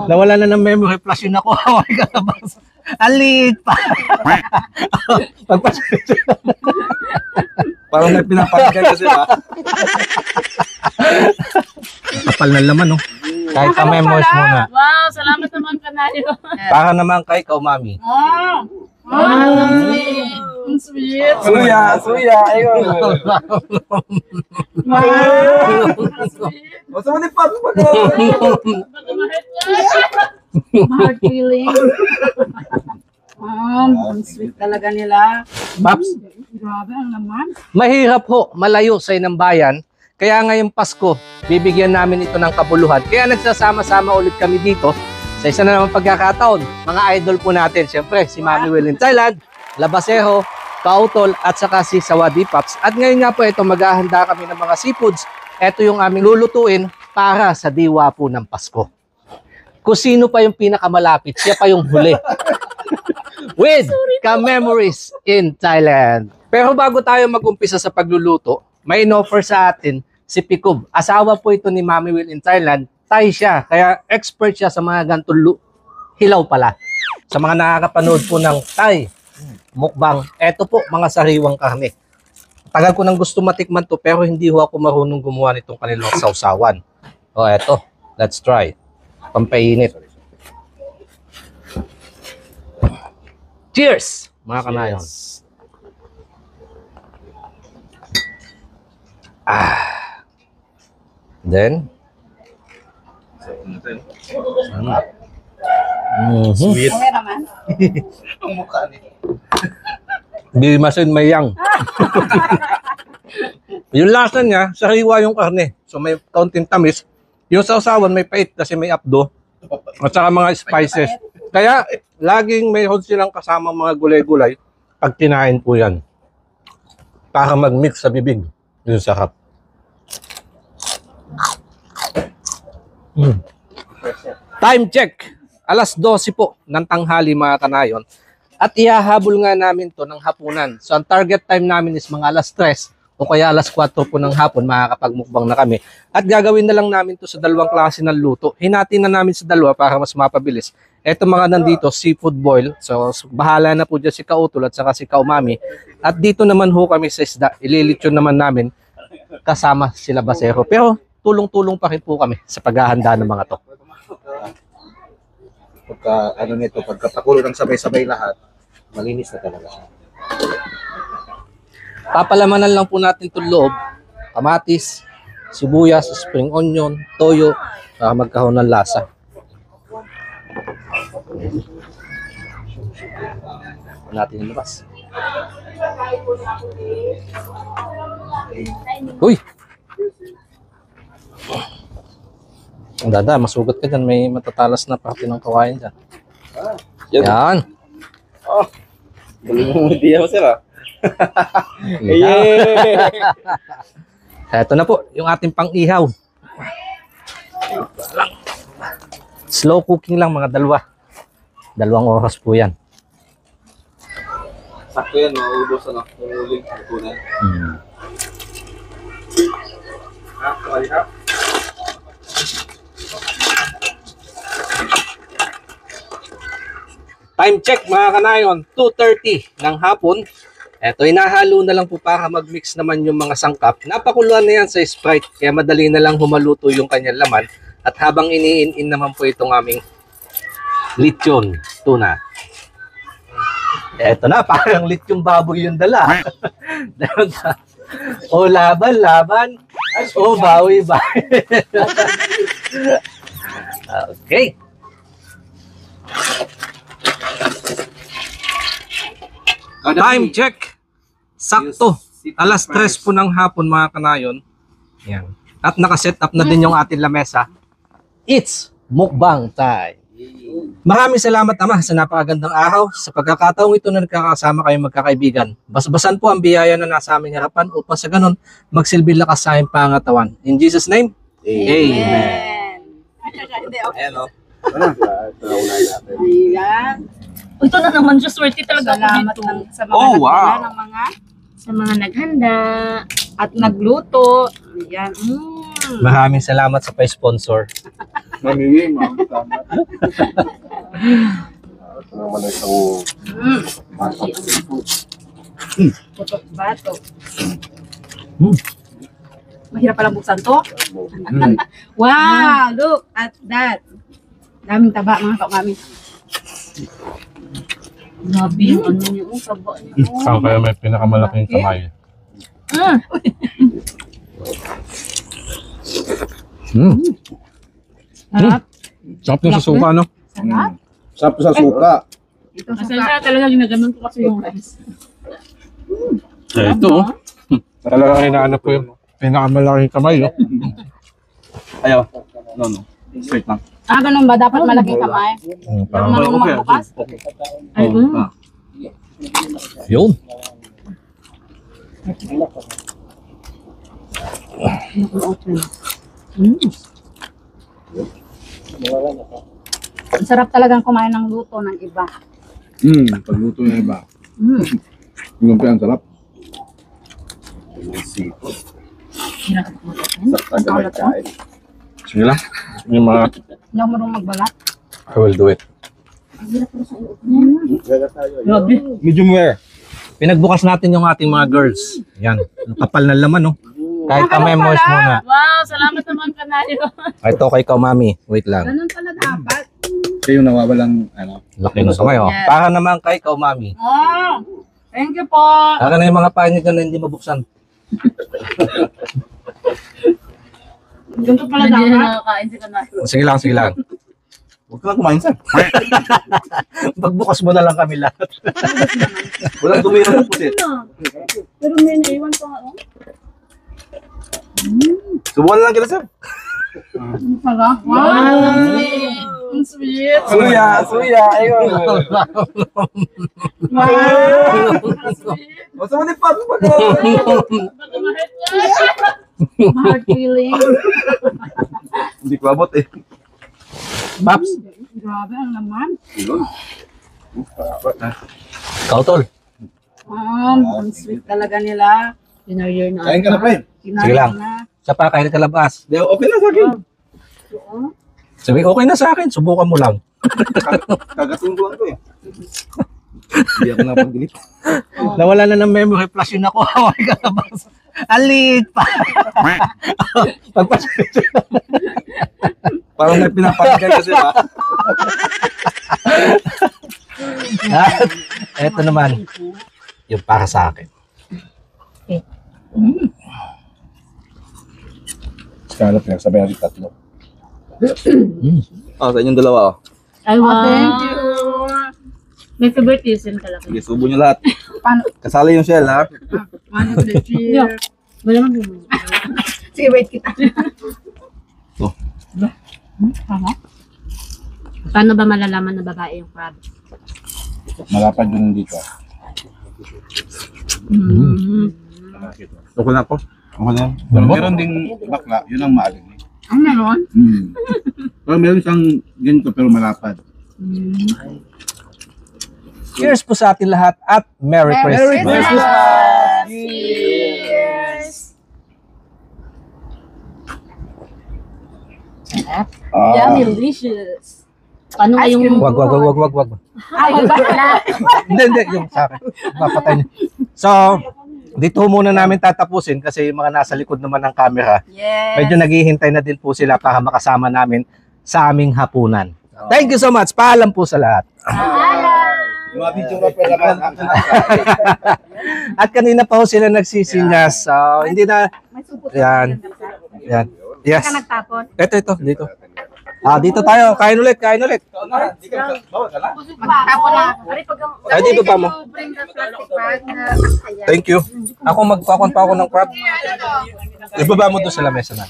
Nawala na ng memory flash yun ako. May kalabasa. Alit pa. Parang may pinapakinggan kasi ba? Kapal na laman, no? Kahit pa memories muna. Wow, salamat naman kanayo. Para naman kay Kaumami. Ang sweet. Suya, ayun. Masa mo ni Paps pag Heart feeling. Ang sweet talaga nila. Paps, Grabe ang laman. mahirap ho malayo sa inang bayan. Kaya ngayong Pasko, bibigyan namin ito ng kabuluhan. Kaya nagsasama-sama ulit kami dito sa isa na naman pagkakataon. Mga idol po natin, siyempre, si Mami Will in Thailand, Labaseho, Kautol, at saka si Sawadi Paps. At ngayon nga po ito, maghahanda kami ng mga seafoods. Ito yung aming lulutuin para sa diwa po ng Pasko. Kung sino pa yung pinakamalapit, siya pa yung huli. With Ka-Memories in Thailand. Pero bago tayo mag-umpisa sa pagluluto, may in-offer sa atin si Pikob. Asawa po ito ni Mami Will in Thailand. Thai siya, kaya expert siya sa mga ganitong hilaw pala. Sa mga nakakapanood po ng Thai mukbang, eto po mga sariwang karne. Tagal ko nang gusto matikman to pero hindi ho ako marunong gumawa nitong kanilang sausawan. O eto, let's try. Pampainit. Cheers! Mga kanayon. Then, Sweet. Okay naman. Ang mukha niya. Di masin mayang. Yung lasa niya, sariwa yung karne. So may kaunting tamis. Yung sausawan may pait kasi may apdo. At saka mga spices. Kaya laging mayroon silang kasama mga gulay-gulay pag kinain po yan. Para mag-mix sa bibig. Yung sarap. Time check. Alas 12 po ng tanghali mga kanayon. At ihahabol nga namin to ng hapunan. So ang target time namin is mga alas 3 o kaya alas 4 po ng hapon makakapagmukbang na kami. At gagawin na lang namin to sa dalawang klase ng luto. Hinati na namin sa dalawa para mas mapabilis. Eto mga nandito, seafood boil. So bahala na po dyan si Kautol at saka si Kaumami. At dito naman ho kami sa isda. Ililitsyon naman namin kasama sila Basero. Pero tulong-tulong pa rin po kami sa paghahanda ng mga to. Pagka, ano nito, pagkapakulo ng sabay-sabay lahat, malinis na talaga siya. Papalamanan lang po natin itong loob. Kamatis, sibuyas, spring onion, toyo, para magkaroon ng lasa. Natin ilabas. Uy! Ang dada, masugat ka dyan. May matatalas na parte ng kawain dyan. Yan. Oh, galing mo hindi ako sir ah. Ito na po, yung ating pang-ihaw. Slow cooking lang mga dalawa. 2 oras po yan. Sakto yan, maubos ano, uling kukunan. Kawali ha? Time check mga kanayon, 2:30 ng hapon. Eto, inahalo na lang po para mag-mix naman yung mga sangkap. Napakuluan na yan sa Sprite, kaya madali na lang humaluto yung kanyang laman. At habang iniin-in naman po itong aming lechon tuna. Eto na, parang lechong baboy yung dala. O laban. O bawi. Okay. Time check. Sakto. Alas 3 po ng hapon mga kanayon. Yan. At nakaset up na din yung ating lamesa. It's mukbang time. Maraming salamat Ama sa napakagandang araw. Sa pagkakataong ito na nagkakasama kayong magkakaibigan. Basbasan po ang biyaya na nasa aming harapan upang sa ganun magsilbi lakas sa aming pangatawan. In Jesus' name, Amen. Ayan o. Ayan. Ito na naman, just worthy talaga Salamat ako dito. sa mga Oh, naghanda wow. ng mga Sa mga naghanda. at nagluto. Ayan. Maraming salamat sa pa-sponsor. Mamimim. Ito naman ang isang Putok bato. Mahirap palang buksan to. Wow, look at that. Daming taba mga kamami. Grabe yung ano niya. Oh, taba niya. Oh. Saan kaya may pinakamalaking kamay? Sarap. Sarap na sa suka, no? Sarap. Sarap sa suka. Ito Kasi sa talaga ginaganon ko kasi yung rice. Ito, oh. Talaga hinahanap ko yung pinakamalaking kamay, no? Ayaw. No. Straight lang. ganun ba? Dapat malaking kamay. Pero Parang marunong magbukas. Ay, Yun. Ang sarap talagang kumain ng luto ng iba. Pagluto na iba. Mm. Yung pa ang sarap. Ang kalat, ah. sige lang. Yung mga... Hindi ako marunong magbalat. I will do it. grabe. Medium rare. Pinagbukas natin yung ating mga girls. Yan. Ang kapal na laman, no? Kahit kamemos muna. Wow, salamat naman kanayo. Ito kay ikaw, mami. Wait lang. Ganun pala dapat. Kayo nawawalang ano. Laki na kamay, oh. Yes. Para naman kay ikaw, mami. Oh, thank you po. Para na yung mga panig na hindi mabuksan. Ganito pala Hindi na dapat. nakakain si kanayo. Sige lang, sige lang. Huwag ka lang kumain sir. Pagbukas mo na lang kami lahat. Walang dumi ng pusit. Pero may naiwan pa ako. Subukan lang kita sir. Ano pala? Wow. Ang sweet. Suya. Ayun. Wow. Ang sweet. Masa mo ni Paps pag Heart feeling. Hindi ko abot eh. Paps, Grabe ang laman. ikaw, tol. Ang sweet talaga nila. Dinner na. Kain ka na pa eh. Sige lang. Siya pa, kahit kalabas. Di, okay na sa akin. Sabi, okay na sa akin. Subukan mo lang. Kagatunduan ko eh. Hindi ako napag-delete. Nawala na ng memory flash yun ako. Okay kalabas. Alit pa. Parang may pinapakinggan kasi ba? At eto naman. Yung para sa akin. Scallop yan, sabay natin tatlo. Sa inyong dalawa oh. Ay, wow. Thank you. May favoritism talaga. Sige, subo nyo lahat. Paano? Kasali yung shell ha. Paano the cheer? Wala man yun. Sige, wait kita. Paano ba malalaman na babae yung crab? Malapad yun dito. Okay na ako. Okay na. Pero meron ding bakla, yun ang maalim. Ang meron? Pero meron siyang ganito pero malapad. Cheers po sa atin lahat at Merry Christmas. Cheers! Ah, Yummy, delicious. Paano nga yung... Wag. Ay, wala. Hindi, yung sa akin. Papatay niya. So, dito muna namin tatapusin kasi yung mga nasa likod naman ng camera, Yes. medyo naghihintay na din po sila para makasama namin sa aming hapunan. Thank you so much. Paalam po sa lahat. yung mga video nga pala naman. At kanina pa ho sila nagsisinyas. So, hindi na... May supot. Yan. Yan. Yes. Ka nagtapon. Ito. Dito. Dito tayo. Kain ulit. Bawal ka lang. Magtapon na. Ay, dito pa mo. Bring the plastic bag na Thank you. Ako magkakon pa ako ng crab. Ibaba mo doon sa lamesa na.